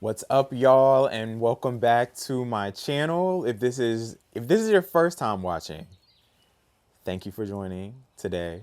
What's up, y'all, and welcome back to my channel. If this is your first time watching, thank you for joining today.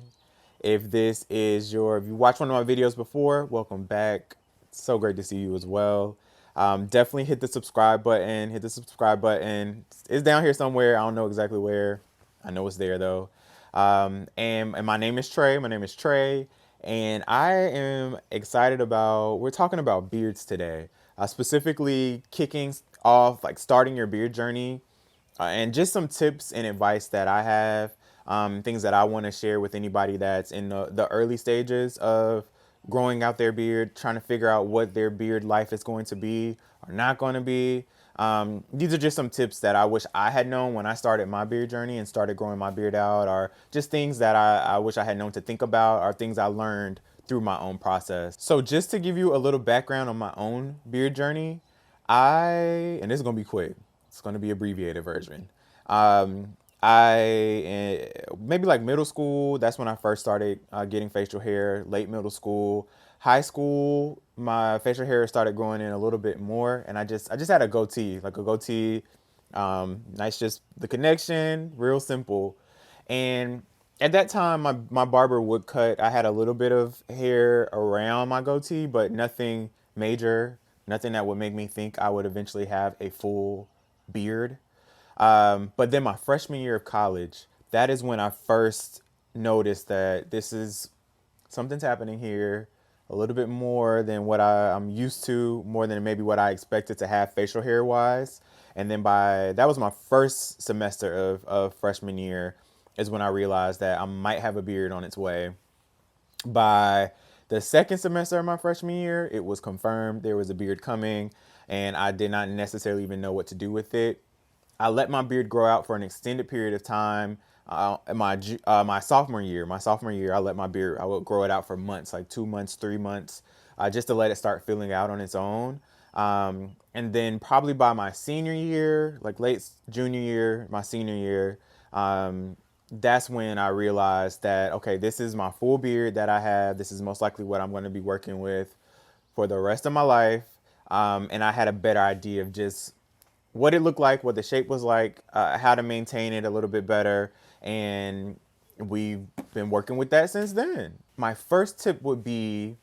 If you watched one of my videos before, welcome back. It's so great to see you as well. Definitely hit the subscribe button. Hit the subscribe button. It's down here somewhere. I don't know exactly where. I know it's there though. And my name is Trey. My name is Trey, and I am excited about. We're talking about beards today, specifically kicking off, like starting your beard journey, and just some tips and advice that I have, things that I want to share with anybody that's in the early stages of growing out their beard, trying to figure out what their beard life is going to be or not going to be. These are just some tips that I wish I had known when I started my beard journey and started growing my beard out, or just things that I wish I had known to think about, or things I learned through my own process. So, just to give you a little background on my own beard journey, and this is going to be quick, it's going to be abbreviated version. Maybe like middle school, that's when I first started getting facial hair. Late middle school, high school, my facial hair started growing in a little bit more, and I just had a goatee, like a goatee. Nice, just the connection, real simple. And at that time, my barber would cut. I had a little bit of hair around my goatee, but nothing major, nothing that would make me think I would eventually have a full beard. But then my freshman year of college, that is when I first noticed that this is something's happening here, a little bit more than what I'm used to, more than maybe what I expected to have facial hair wise. And then that was my first semester of freshman year, is when I realized that I might have a beard on its way. By the second semester of my freshman year, it was confirmed there was a beard coming, and I did not necessarily even know what to do with it. I let my beard grow out for an extended period of time. My sophomore year, I let my beard. I would grow it out for months, like 2 months, 3 months, just to let it start filling out on its own. And then probably by my senior year, like late junior year, my senior year, that's when I realized that, okay, this is my full beard that I have. This is most likely what I'm going to be working with for the rest of my life. And I had a better idea of just what it looked like, what the shape was like, how to maintain it a little bit better. And we've been working with that since then. My first tip would be,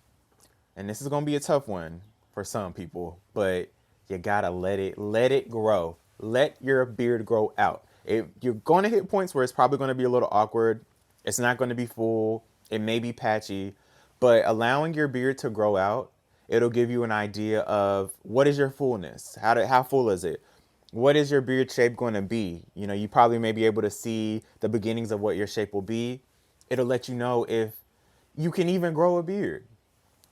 and this is going to be a tough one for some people, but you gotta let it grow. Let your beard grow out. You're going to hit points where it's probably going to be a little awkward. It's not going to be full. It may be patchy, but allowing your beard to grow out, it'll give you an idea of what is your fullness. How full is it? What is your beard shape going to be? You probably may be able to see the beginnings of what your shape will be. It'll let you know if you can even grow a beard.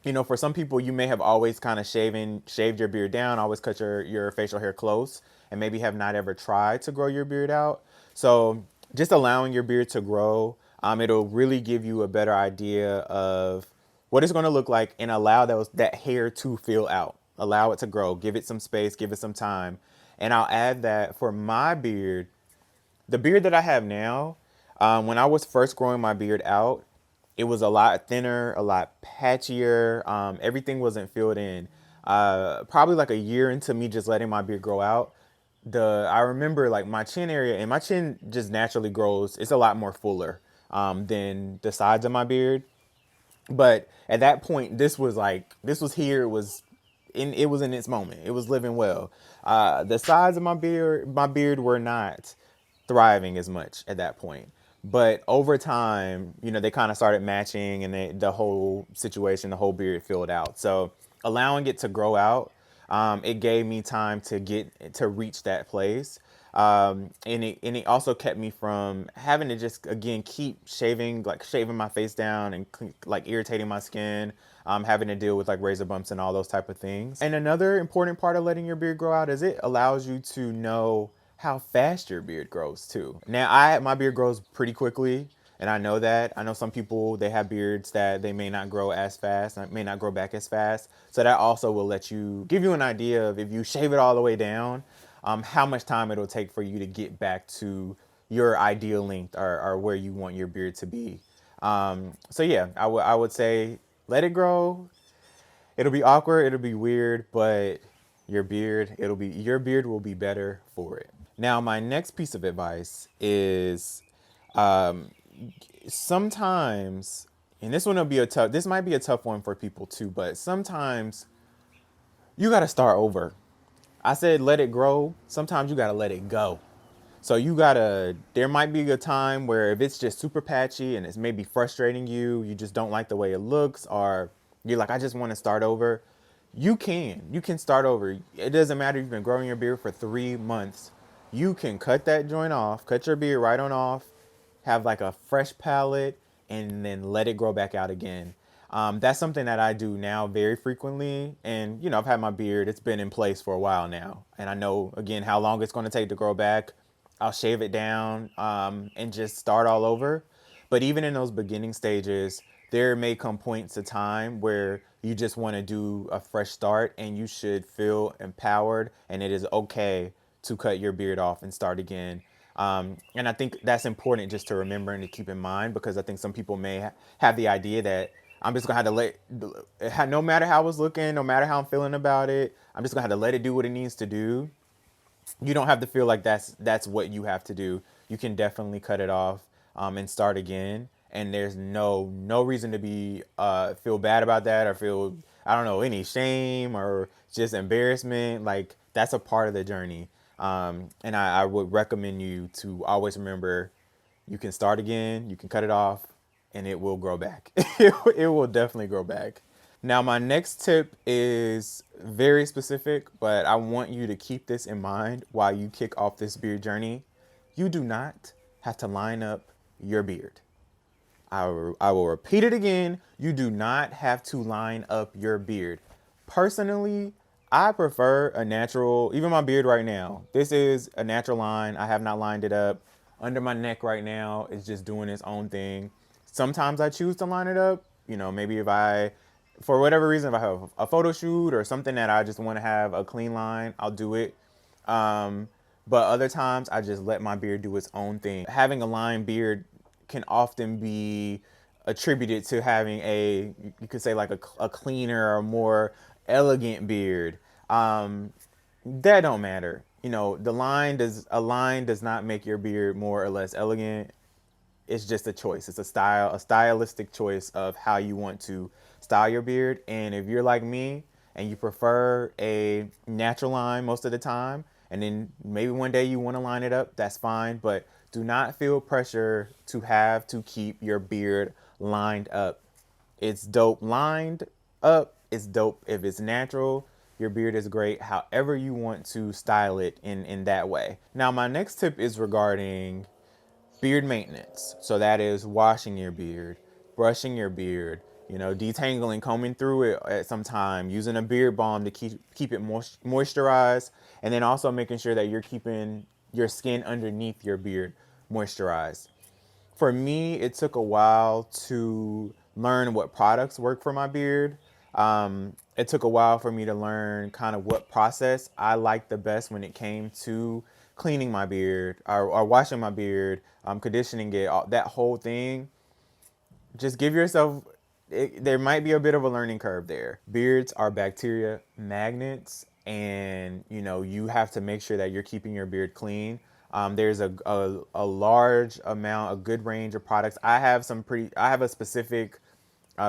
For some people, you may have always kind of shaved your beard down, always cut your facial hair close, and maybe have not ever tried to grow your beard out. So just allowing your beard to grow, it'll really give you a better idea of what it's going to look like, and allow that hair to fill out. Allow it to grow. Give it some space. Give it some time. And I'll add that for my beard, the beard that I have now, when I was first growing my beard out, it was a lot thinner, a lot patchier. Everything wasn't filled in. Probably like a year into me just letting my beard grow out, I remember like my chin area, and my chin just naturally grows. It's a lot more fuller than the sides of my beard. But at that point, this was here. It was in its moment. It was living well. The sides of my beard were not thriving as much at that point. But over time, they kind of started matching, and the whole situation, the whole beard filled out. So allowing it to grow out, it gave me time to reach that place. And it also kept me from having to just again keep shaving my face down, and like irritating my skin, having to deal with like razor bumps and all those type of things. And another important part of letting your beard grow out is it allows you to know how fast your beard grows too. Now, my beard grows pretty quickly, and I know that. I know some people, they have beards that they may not grow as fast, may not grow back as fast. So that also will give you an idea of, if you shave it all the way down, how much time it'll take for you to get back to your ideal length, or where you want your beard to be. So yeah, I would say let it grow. It'll be awkward, it'll be weird, but your beard will be better for it. Now, my next piece of advice is um, sometimes, and this might be a tough one for people too, but sometimes you got to start over. I said let it grow. Sometimes you got to let it go. So there might be a time where if it's just super patchy and it's maybe frustrating you, you just don't like the way it looks, or you're like, I just want to start over. You can start over. It doesn't matter if you've been growing your beard for 3 months. You can cut that joint off, cut your beard right on off, have like a fresh palette, and then let it grow back out again. That's something that I do now very frequently. And, I've had my beard, it's been in place for a while now. And I know, again, how long it's going to take to grow back. I'll shave it down and just start all over. But even in those beginning stages, there may come points of time where you just want to do a fresh start and you should feel empowered and it is okay to cut your beard off and start again. And I think that's important just to remember and to keep in mind because I think some people may have the idea that I'm just gonna have to no matter how it's looking, no matter how I'm feeling about it, I'm just gonna have to let it do what it needs to do. You don't have to feel like that's what you have to do. You can definitely cut it off and start again. And there's no reason to be feel bad about that or feel I don't know any shame or just embarrassment. Like that's a part of the journey. And I would recommend you to always remember you can start again, you can cut it off, and it will grow back. It will definitely grow back. Now, my next tip is very specific, but I want you to keep this in mind while you kick off this beard journey. You do not have to line up your beard. I will repeat it again. You do not have to line up your beard. Personally, I prefer a natural, even my beard right now. This is a natural line. I have not lined it up. Under my neck right now is just doing its own thing. Sometimes I choose to line it up. Maybe for whatever reason, if I have a photo shoot or something that I just want to have a clean line, I'll do it. But other times I just let my beard do its own thing. Having a lined beard can often be attributed to having you could say like a cleaner or more elegant beard. That don't matter. A line does not make your beard more or less elegant. It's just a choice. It's a stylistic choice of how you want to style your beard. And if you're like me and you prefer a natural line most of the time, and then maybe one day you want to line it up, that's fine. But do not feel pressure to have to keep your beard lined up. It's dope lined up. It's dope if it's natural. Your beard is great however you want to style it in that way. Now, my next tip is regarding beard maintenance. So that is washing your beard, brushing your beard, detangling, combing through it at some time, using a beard balm to keep it moisturized, and then also making sure that you're keeping your skin underneath your beard moisturized. For me, it took a while to learn what products work for my beard. It took a while for me to learn kind of what process I liked the best when it came to cleaning my beard or washing my beard, conditioning it, that whole thing. Just give yourself, there might be a bit of a learning curve there. Beards are bacteria magnets, and you have to make sure that you're keeping your beard clean. There's a large amount, a good range of products. I have a specific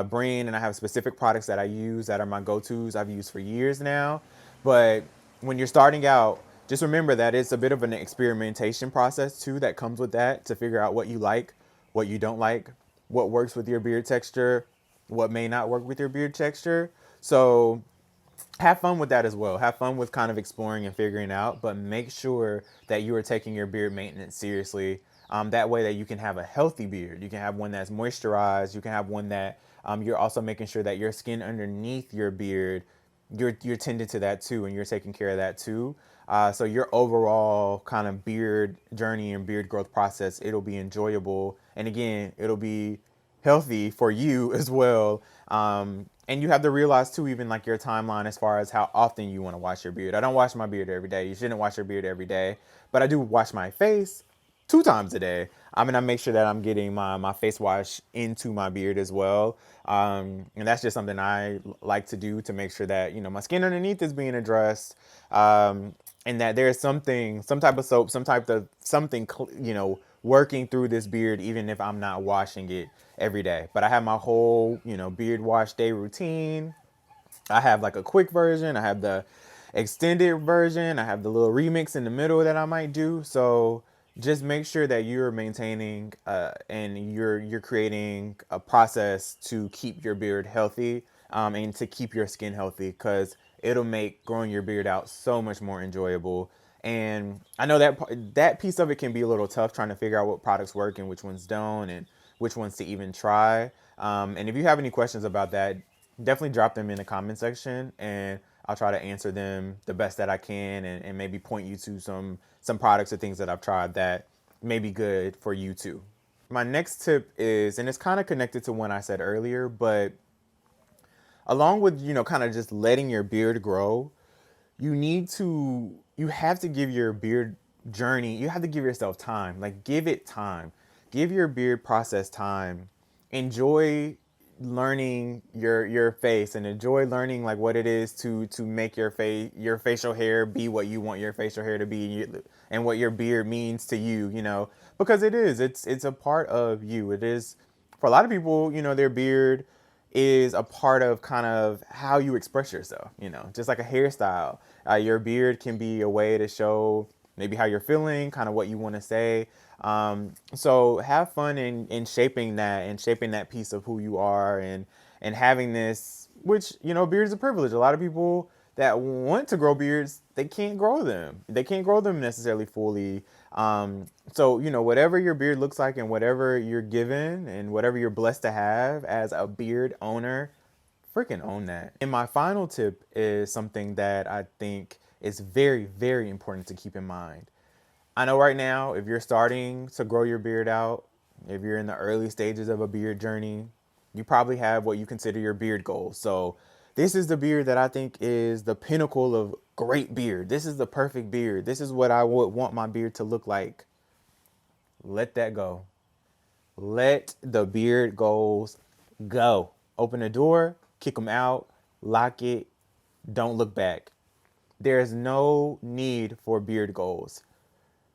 brand, and I have specific products that I use that are my go-tos I've used for years now. But when you're starting out, just remember that it's a bit of an experimentation process too that comes with that to figure out what you like, what you don't like, what works with your beard texture, what may not work with your beard texture. So have fun with that as well. Have fun with kind of exploring and figuring out, but make sure that you are taking your beard maintenance seriously. That way that you can have a healthy beard. You can have one that's moisturized. You can have one that you're also making sure that your skin underneath your beard, you're tending to that too, and you're taking care of that too. So your overall kind of beard journey and beard growth process, it'll be enjoyable. And again, it'll be healthy for you as well. And you have to realize too, even like your timeline as far as how often you want to wash your beard. I don't wash my beard every day. You shouldn't wash your beard every day, but I do wash my face 2 times a day. I mean, I make sure that I'm getting my face wash into my beard as well. And that's just something I like to do to make sure that, my skin underneath is being addressed. And that there's something, some type of soap, some type of something, working through this beard, even if I'm not washing it every day. But I have my whole, beard wash day routine. I have like a quick version. I have the extended version. I have the little remix in the middle that I might do. So just make sure that you're maintaining and you're creating a process to keep your beard healthy, and to keep your skin healthy, because it'll make growing your beard out so much more enjoyable. And I know that piece of it can be a little tough, trying to figure out what products work and which ones don't, and which ones to even try. And if you have any questions about that, definitely drop them in the comment section, and I'll try to answer them the best that I can, and maybe point you to some products or things that I've tried that may be good for you too. My next tip is, and it's kind of connected to one I said earlier, but along with, kind of just letting your beard grow, you have to give your beard journey, you have to give yourself time. Like, give it time. Give your beard process time. Enjoy learning your face, and enjoy learning like what it is to make your facial hair be what you want your facial hair to be, and what your beard means to you, because it's a part of you. It is, for a lot of people, their beard is a part of kind of how you express yourself, just like a hairstyle. Your beard can be a way to show maybe how you're feeling, kind of what you want to say. So have fun in shaping that, and shaping that piece of who you are, and having this, which, beard is a privilege. A lot of people that want to grow beards, they can't grow them. They can't grow them necessarily fully. So, whatever your beard looks like, and whatever you're given, and whatever you're blessed to have as a beard owner, freaking own that. And my final tip is something that I think is very, very important to keep in mind. I know right now, if you're starting to grow your beard out, if you're in the early stages of a beard journey, you probably have what you consider your beard goals. So this is the beard that I think is the pinnacle of great beard. This is the perfect beard. This is what I would want my beard to look like. Let that go. Let the beard goals go. Open the door, kick them out, lock it, don't look back. There's no need for beard goals,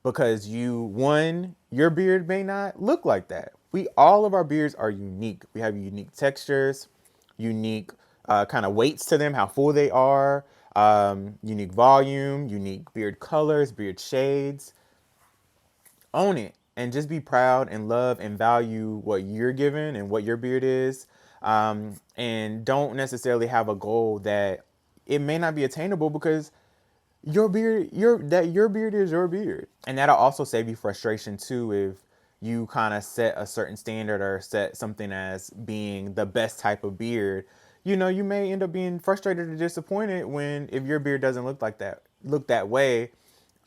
because your beard may not look like that. All of our beards are unique. We have unique textures, unique kind of weights to them, how full they are, unique volume, unique beard colors, beard shades. Own it, and just be proud and love and value what you're given and what your beard is. And don't necessarily have a goal that it may not be attainable, because your beard is your beard. And that'll also save you frustration too, if you kind of set a certain standard, or set something as being the best type of beard. You may end up being frustrated or disappointed if your beard doesn't look that way,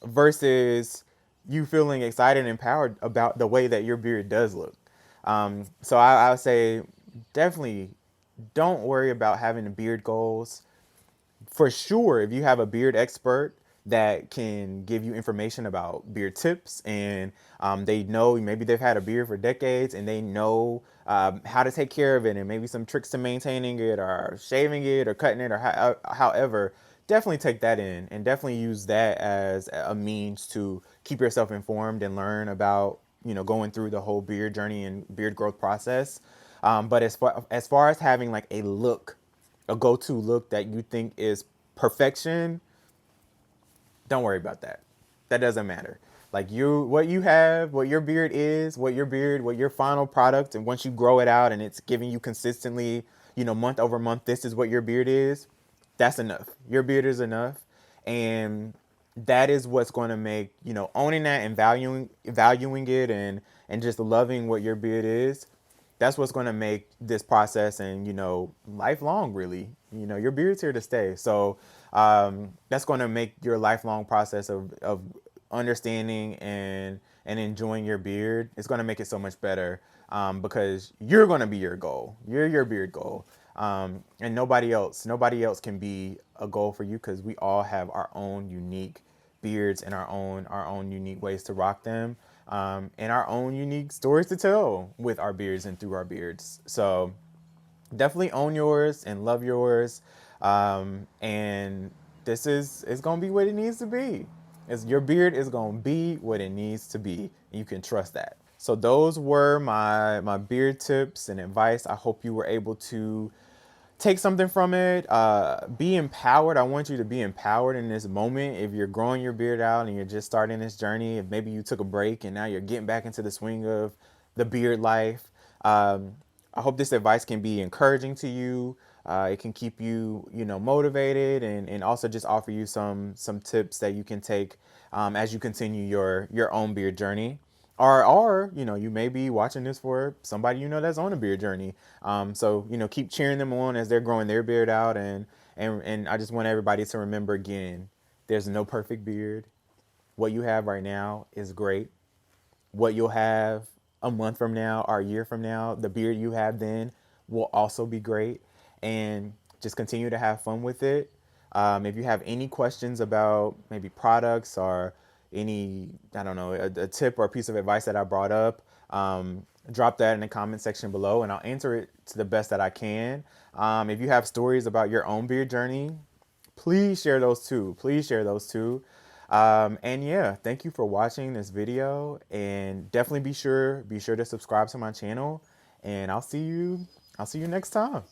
versus you feeling excited and empowered about the way that your beard does look. So I would say, definitely don't worry about having the beard goals. For sure, if you have a beard expert that can give you information about beard tips, and they know, maybe they've had a beard for decades, and they know how to take care of it, and maybe some tricks to maintaining it, or shaving it, or cutting it, or however, definitely take that in, and definitely use that as a means to keep yourself informed and learn about, going through the whole beard journey and beard growth process. But as far as having like a go-to look that you think is perfection, don't worry about that. That doesn't matter. Like, what you have, what your beard is, what your final product, and once you grow it out and it's giving you consistently, month over month, this is what your beard is. That's enough. Your beard is enough. And that is what's going to make, owning that and valuing it, and just loving what your beard is. That's what's going to make this process, and, lifelong, really. Your beard's here to stay. So that's going to make your lifelong process of understanding and enjoying your beard. It's going to make it so much better, because you're going to be your goal. You're your beard goal. And nobody else can be a goal for you, because we all have our own unique beards in our own unique ways to rock them, and our own unique stories to tell with our beards and through our beards. So definitely own yours and love yours. And this is gonna be what it needs to be. Your beard is gonna be what it needs to be. You can trust that. So those were my beard tips and advice. I hope you were able to take something from it. Be empowered. I want you to be empowered in this moment. If you're growing your beard out and you're just starting this journey, if maybe you took a break and now you're getting back into the swing of the beard life, I hope this advice can be encouraging to you. It can keep you, motivated, and also just offer you some tips that you can take as you continue your own beard journey. Or you may be watching this for somebody that's on a beard journey. So keep cheering them on as they're growing their beard out, and I just want everybody to remember again, there's no perfect beard. What you have right now is great. What you'll have a month from now or a year from now, the beard you have then will also be great. And just continue to have fun with it. If you have any questions about maybe products or any, I don't know, a tip or a piece of advice that I brought up, drop that in the comment section below and I'll answer it to the best that I can. If you have stories about your own beard journey, please share those too. Please share those too. And yeah, thank you for watching this video, and definitely be sure to subscribe to my channel, and I'll see you next time.